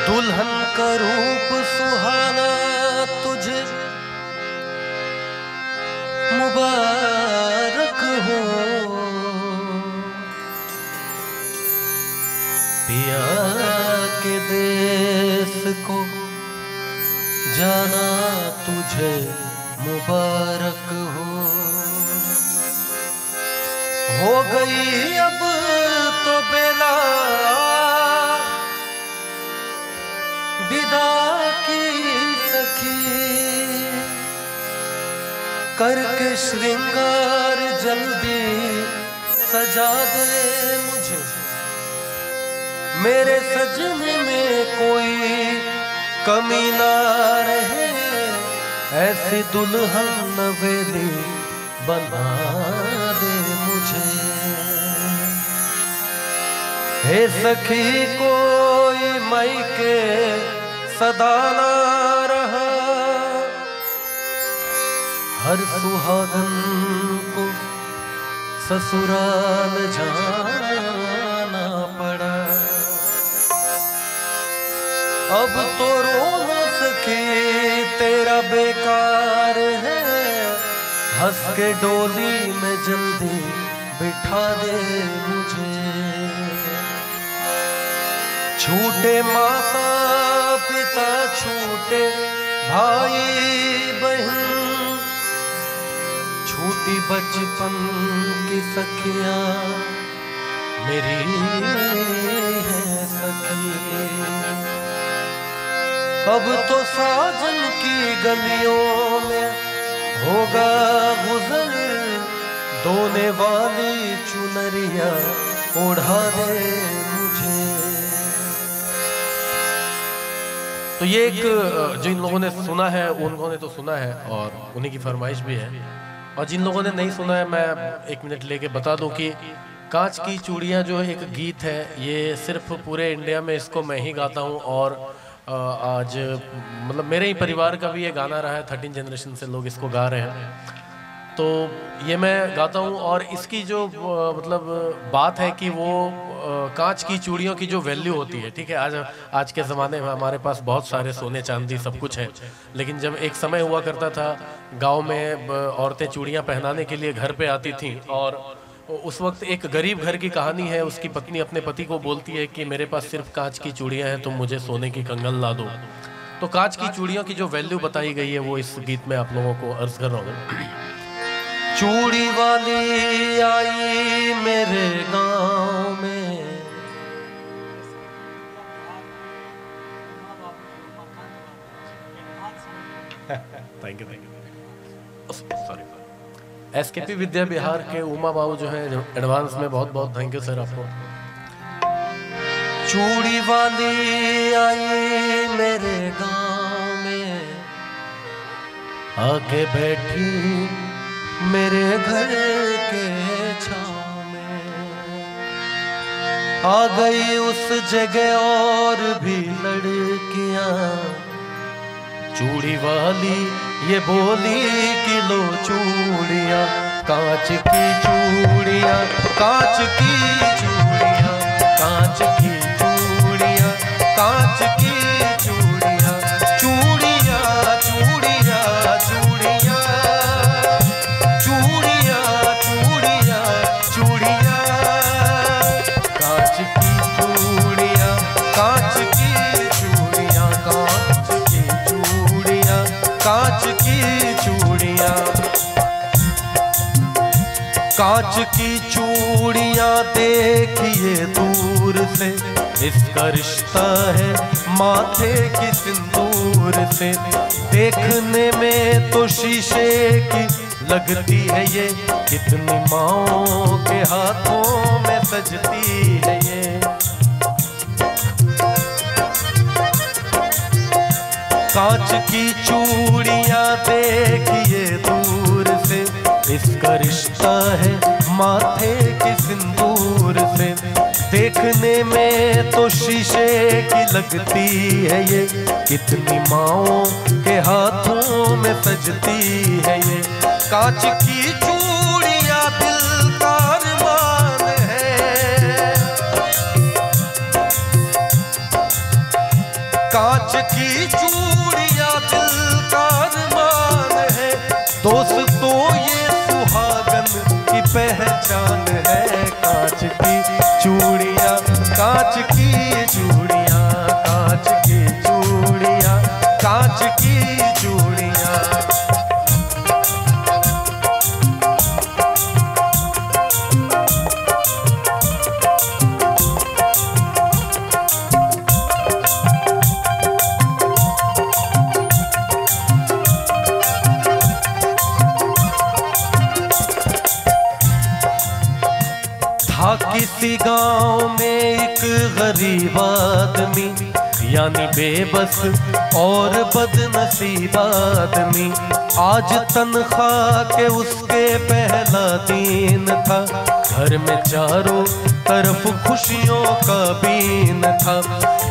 दुल्हन का रूप सुहाना तुझे मुबारक हो, पिया के देश को जाना तुझे मुबारक हो गई अब तो बेला विदा की सखी, करके श्रृंगार जल्दी सजा दे मुझे, मेरे सजने में कोई कमी ना रहे, ऐसी दुल्हन नवेली बना दे मुझे। हे सखी कोई मायके सदा ना रहा, हर सुहागन को ससुराल जाना पड़ा। अब तो रोना सखी तेरा बेकार है, हंस के डोली में जल्दी बिठा दे मुझे। छूटे माता पिता छूटे भाई बहन, छूटी बचपन की सखियां मेरी है सखी। अब तो साजन की गलियों में होगा गुजर, दोने वाली चुनरिया ओढ़ा दे मुझे। तो ये एक जिन लोगों ने सुना है उन्होंने तो सुना है और उन्हीं की फरमाइश भी है, और जिन लोगों ने नहीं सुना है मैं एक मिनट लेके बता दूं कि कांच की चूड़ियां जो एक गीत है, ये सिर्फ पूरे इंडिया में इसको मैं ही गाता हूं, और आज मतलब मेरे ही परिवार का भी ये गाना रहा है, 13 जनरेशन से लोग इसको गा रहे हैं, तो ये मैं गाता हूँ। और इसकी जो मतलब बात है कि वो कांच की चूड़ियों की जो वैल्यू होती है, ठीक है, आज के ज़माने में हमारे पास बहुत सारे सोने चांदी सब कुछ है, लेकिन जब एक समय हुआ करता था गांव में औरतें चूड़ियाँ पहनाने के लिए घर पे आती थीं, और उस वक्त एक गरीब घर की कहानी है, उसकी पत्नी अपने पति को बोलती है कि मेरे पास सिर्फ कांच की चूड़ियाँ हैं, तुम मुझे सोने की कंगन ला दो। तो कांच की चूड़ियों की जो वैल्यू बताई गई है वो इस गीत में आप लोगों को अर्ज कर रहा हूँ। चूड़ी वाली आई मेरे गांव में, thank you sorry, SKP Vidya Bihar के उमा बाबू जो है एडवांस में बहुत बहुत थैंक यू सर आपको। चूड़ी वाली आई मेरे गांव में, आके बैठी मेरे घर के छाँव में, आ गई उस जगह और भी लड़कियां, चूड़ी वाली ये बोली कि लो चूड़ियां, कांच की चूड़ियां, कांच की चूड़ियां, कांच की चूड़ियां, कांच की चूड़ियां, चूड़ियां चूड़ियां चूड़ियां, चूड़ियां चूड़ियां चूड़ियां, कांच की चूड़ियां, कांच की चूड़ियां, कांच की चूड़ियां, कांच की चूड़ियां, कांच की चूड़ियां देखिए दूर से, इसका रिश्ता है माथे की सिंदूर से, देखने में तो शीशे की लगती है ये, कितनी माँओं के हाथों में सजती है ये। कांच की चूड़ियां देखिए दूर से, इसका रिश्ता है माथे के सिंदूर से, देखने में तो शीशे की लगती है ये, कितनी माँओं के हाथों में सजती है ये। कांच की चूड़ियां दिल का अरमान है, कांच की चूड़ियां दिल का अरमान है, दोस्तों ये सुहागन की पहचान है। कांच की चूड़ियां, कांच की चूड़ियां, कांच की चूड़ियां, कांच की चूड़ियां। था किसी गांव में एक गरीब आदमी, यानी बेबस और बदनसीब आदमी। आज तनख्वाह के उसके पहला दिन था, घर में चारों तरफ खुशियों का बीन था।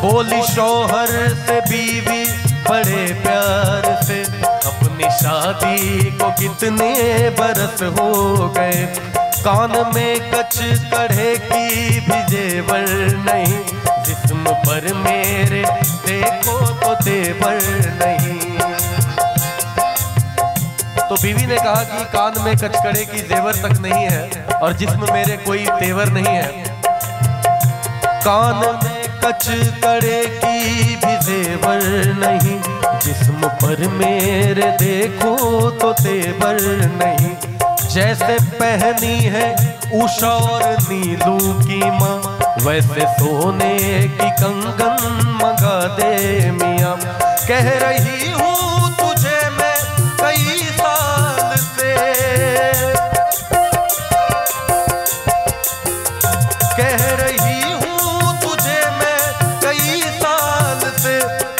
बोली शौहर से बीवी बड़े प्यार से, अपनी शादी को कितने बरस हो गए। कान में कच कड़े की भी जेवर नहीं, जिस्म पर मेरे देखो तो तेवर नहीं। तो बीवी ने कहा कि कान में कचकड़े की जेवर तक नहीं है और जिस्म मेरे कोई तेवर नहीं है। कान में कचकड़े की भी जेवर नहीं, जिस्म पर मेरे देखो तो तेवर नहीं। जैसे पहनी है उषा और नीलू की माँ, वैसे सोने की कंगन मंगा दे मियाँ। कह रही हूँ तुझे मैं कई साल से, कह रही हूँ तुझे मैं कई साल से।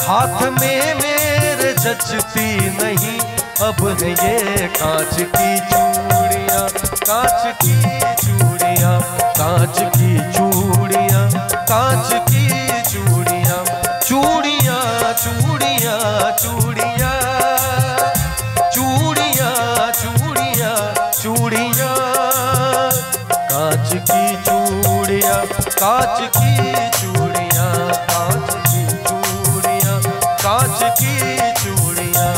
हाथ में मेरे जचती नहीं अब है ये कांच की चूड़ियाँ, कांच की चूड़ियाँ, कांच की चूड़ियाँ, कांच की चूड़ियाँ। चूड़ियाँ चूड़ियाँ चूड़ियाँ, चूड़ियाँ चूड़ियाँ चूड़ियाँ, कांच की चूड़ियाँ, कांच की चूड़ियाँ, कांच की चूड़ियाँ, कांच की चूड़ियाँ।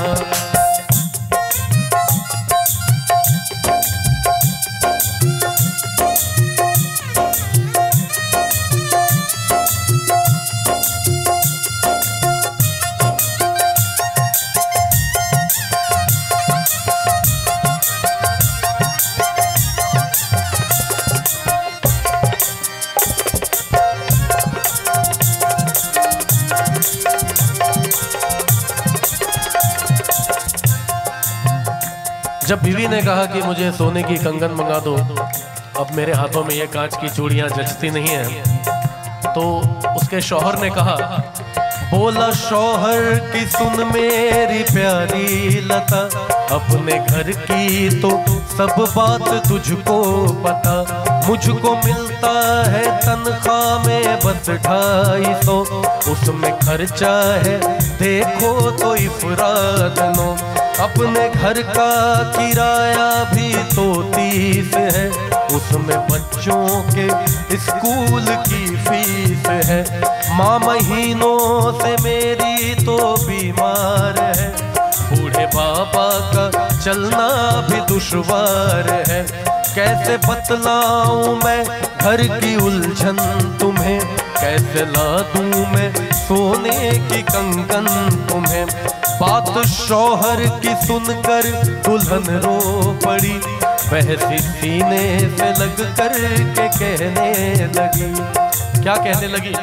जब बीवी ने कहा कि मुझे सोने की कंगन मंगा दो, अब मेरे हाथों में ये कांच की चूड़ियां जचती नहीं हैं, तो उसके शौहर ने कहा, बोला शौहर की सुन मेरी प्यारी लता, अपने घर की तो सब बात तुझको पता। मुझको मिलता है तनख्वाह में बस 250, उसमें खर्चा है देखो तो इफरादनो। अपने घर का किराया भी तो 30 है, उसमें बच्चों के स्कूल की फीस है। माँ महीनों से मेरी तो बीमार है, बूढ़े बाबा का चलना भी दुश्वार है। कैसे बतलाऊं मैं घर की उलझन तुम्हें, कैसे ला दूं मैं सोने की कंगन तुम्हें। बात शौहर की सुनकर दुल्हन रो पड़ी, वैसी सीने से लग कर के कहने लगी। क्या कहने लगी?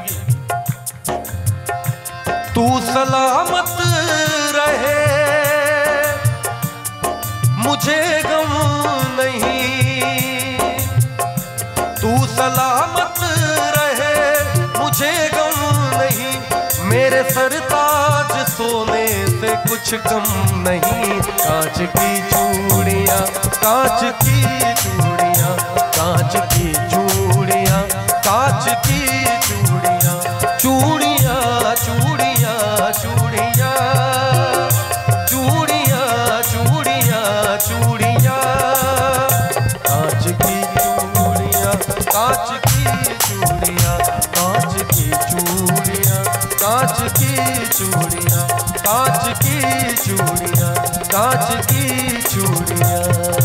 तू सलामत रहे मुझे गम नहीं, तू सलामत रहे मुझे गम नहीं। मेरे सरताज सोने से कुछ कम नहीं। कांच की चूड़ियाँ, कांच की चूड़ियाँ, कांच की चूड़ियाँ, कांच की चूड़ियाँ। चूड़ियाँ चूड़ियाँ चूड़ियाँ, चूड़ियाँ चूड़ियाँ चूड़ियाँ, कांच की चूड़ियाँ, कांच की चूड़ियाँ, कांच की चूड़ियाँ, कांच की चूड़ियाँ, कांच की चूड़ियाँ, कांच की चूड़ियाँ।